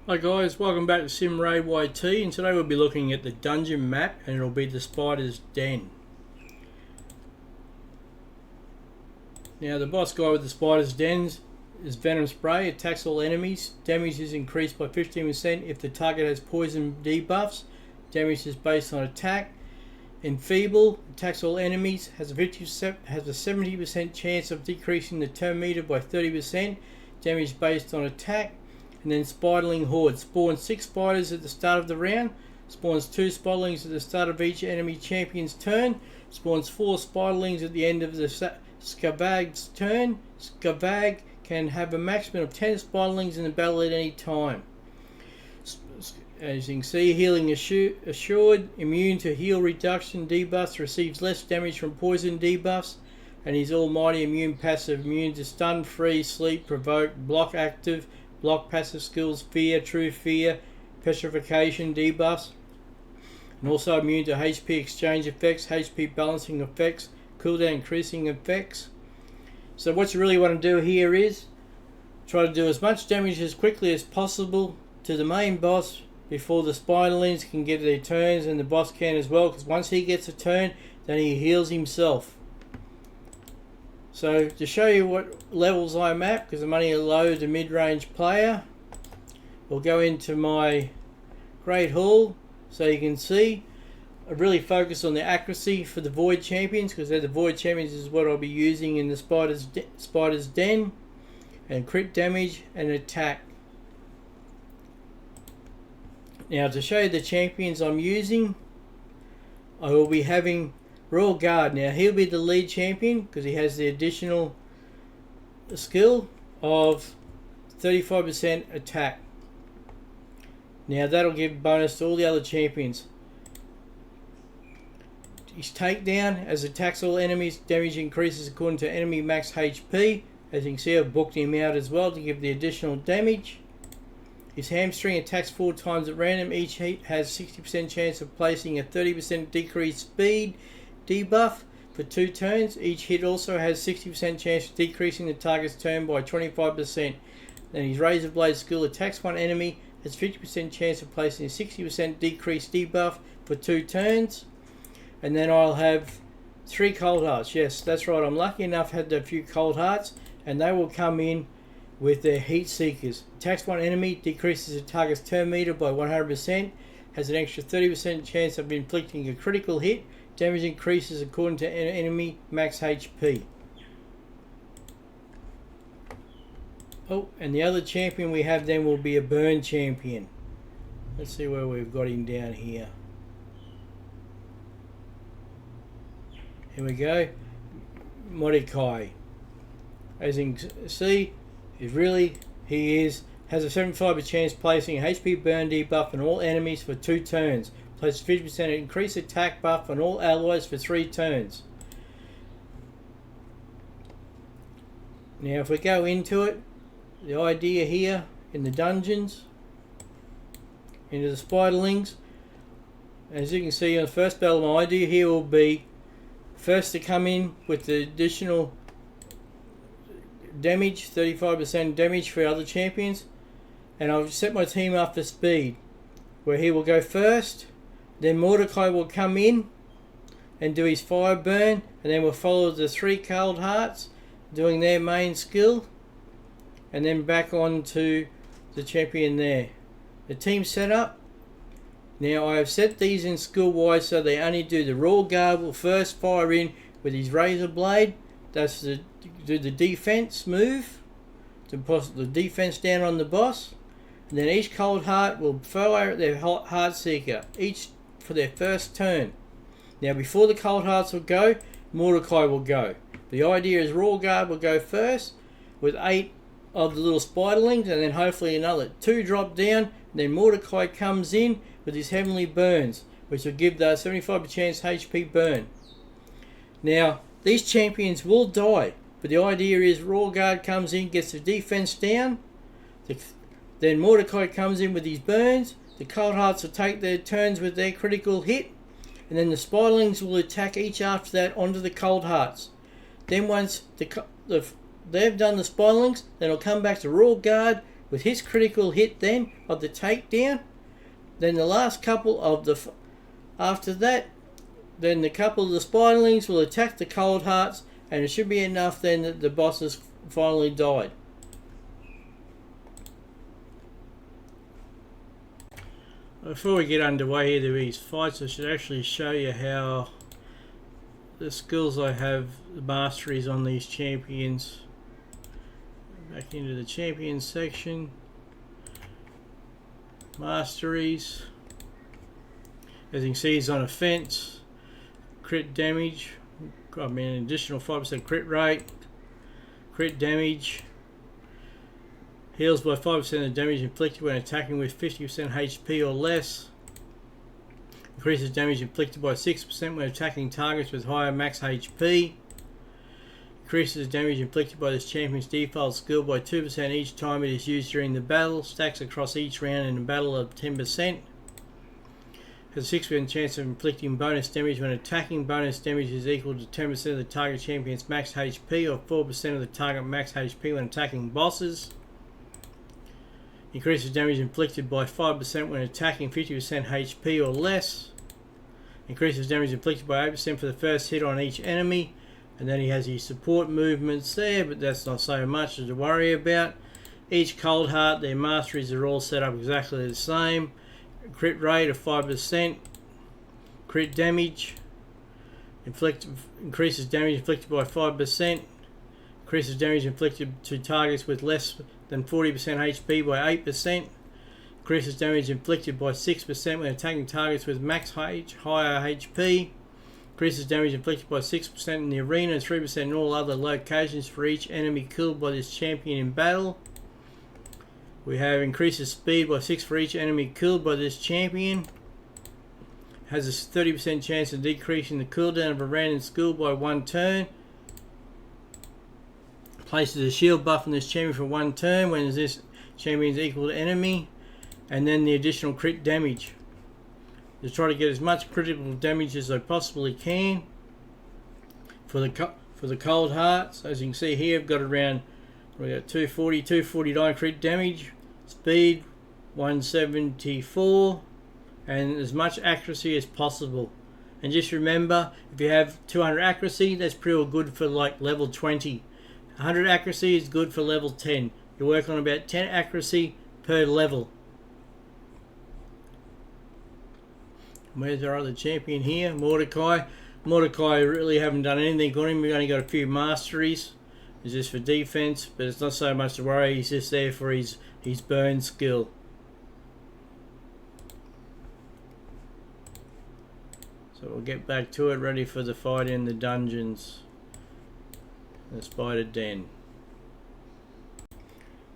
Hi guys, welcome back to Sim Ray YT, and today we'll be looking at the dungeon map, and it'll be the Spider's Den. Now the boss guy with the Spider's Dens is Venom Spray, attacks all enemies, damage is increased by 15% if the target has poison debuffs, damage is based on attack. Enfeeble, attacks all enemies, has a 70% chance of decreasing the turn meter by 30%, damage based on attack. And then Spiderling Horde, spawns 6 spiders at the start of the round, spawns 2 Spiderlings at the start of each enemy champion's turn, spawns 4 Spiderlings at the end of the Skavag's turn. Skavag can have a maximum of 10 Spiderlings in the battle at any time. As you can see, healing assured, immune to heal reduction debuffs, receives less damage from poison debuffs, and his almighty immune passive, immune to stun, freeze, sleep, provoke, block active, block passive skills, fear, true fear, petrification debuffs, and also immune to HP exchange effects, HP balancing effects, cooldown increasing effects. So what you really want to do here is try to do as much damage as quickly as possible to the main boss before the Spiderlings can get their turns, and the boss can as well, because once he gets a turn then he heals himself. So to show you what levels I'm at, because I'm only a low to mid-range player, we'll go into my Great Hall so you can see. I really focus on the accuracy for the Void Champions, because they're the Void Champions is what I'll be using in the Spider's Den, and crit damage and attack. Now to show you the champions I'm using, I will be having Royal Guard. Now he'll be the lead champion because he has the additional skill of 35% attack. Now that'll give bonus to all the other champions. His takedown, as attacks all enemies, damage increases according to enemy max HP. As you can see, I've booked him out as well to give the additional damage. His hamstring attacks 4 times at random. Each hit has 60% chance of placing a 30% decreased speed debuff for 2 turns. Each hit also has 60% chance of decreasing the target's turn by 25%. Then his Razor Blade skill attacks one enemy, has 50% chance of placing a 60% decreased debuff for 2 turns. And then I'll have 3 Cold Hearts. Yes, that's right, I'm lucky enough to have a few Cold Hearts, and they will come in with their Heat Seekers. Attacks one enemy, decreases the target's turn meter by 100%, has an extra 30% chance of inflicting a critical hit. Damage increases according to enemy max HP. Oh, and the other champion we have then will be a burn champion. Let's see where we've got him down here. Here we go. Mordecai. As you can see, he has a 75% chance placing a HP burn debuff on all enemies for 2 turns. Places 50% increased attack buff on all allies for 3 turns. Now if we go into it, the idea here in the dungeons, into the Spiderlings, as you can see in the first battle, my idea here will be first to come in with the additional damage, 35% damage for other champions, and I've set my team up for speed, where he will go first, then Mordecai will come in and do his fire burn, and then we'll follow the 3 Cold Hearts doing their main skill, and then back on to the champion there. The team setup. Now I have set these in skill wise so they only do the Royal Guard will first fire in with his Razor Blade. That's to do the defense move, to put the defense down on the boss. And then each Cold Heart will fire at their Heart Seeker, each for their first turn. Now before the Cold Hearts will go, Mordecai will go. The idea is Royal Guard will go first with 8 of the little Spiderlings, and then hopefully another 2 drop down, and then Mordecai comes in with his Heavenly Burns, which will give the 75% chance HP burn. Now these champions will die, but the idea is Royal Guard comes in, gets the defense down, then Mordecai comes in with his burns, the Cold Hearts will take their turns with their critical hit, and then the Spiderlings will attack each after that onto the Cold Hearts. Then once they've done the Spiderlings, then it'll come back to Royal Guard with his critical hit then of the takedown. Then the last couple of the... After that, then the couple of the Spiderlings will attack the Cold Hearts, and it should be enough then that the bosses finally died. Before we get underway here with these fights, I should actually show you how the skills I have, the masteries on these champions. Back into the champions section. Masteries. As you can see, he's on offense, crit damage, an additional 5% crit rate, crit damage, heals by 5% of the damage inflicted when attacking with 50% HP or less, increases damage inflicted by 6% when attacking targets with higher max HP, increases damage inflicted by this champion's default skill by 2% each time it is used during the battle, stacks across each round in the battle of 10%. Has a 6% chance of inflicting bonus damage when attacking. Bonus damage is equal to 10% of the target champion's max HP or 4% of the target max HP when attacking bosses. Increases damage inflicted by 5% when attacking 50% HP or less. Increases damage inflicted by 8% for the first hit on each enemy. And then he has his support movements there, but that's not so much to worry about. Each Cold Heart, their masteries are all set up exactly the same. Crit rate of 5%, crit damage, increases damage inflicted by 5%, increases damage inflicted to targets with less than 40% HP by 8%, increases damage inflicted by 6% when attacking targets with max higher HP, increases damage inflicted by 6% in the arena and 3% in all other locations for each enemy killed by this champion in battle. We have increases speed by 6 for each enemy killed by this champion. Has a 30% chance of decreasing the cooldown of a random skill by 1 turn. Places a shield buff on this champion for 1 turn when this champion is equal to enemy. And then the additional crit damage. To try to get as much critical damage as I possibly can. For the Cold Hearts, as you can see here, I've got around 240, 249 crit damage. Speed 174 and as much accuracy as possible. And just remember, if you have 200 accuracy, that's pretty good for like level 20. 100 accuracy is good for level 10. You work on about 10 accuracy per level. Where's our other champion here? Mordecai. Mordecai really haven't done anything on him. We've only got a few masteries. It's just for defense, but it's not so much to worry. He's just there for his burn skill. So we'll get back to it, ready for the fight in the dungeons. The spider den.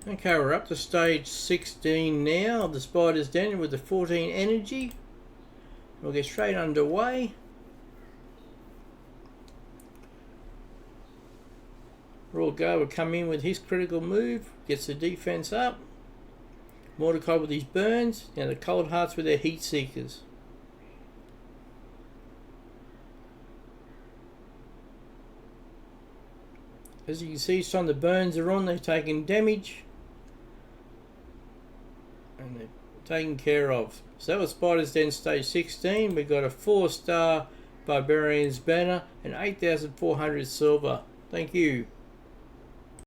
Okay, we're up to stage 16 now of the spider's den with the 14 energy. We'll get straight underway. Rawgar will come in with his critical move, gets the defense up. Mordecai with his burns. Now the Cold Hearts with their heat seekers. As you can see, each time the burns are on, they're taking damage. And they're taken care of. So that was Spider's Den stage 16. We got a 4-star Barbarian's banner and 8,400 silver. Thank you.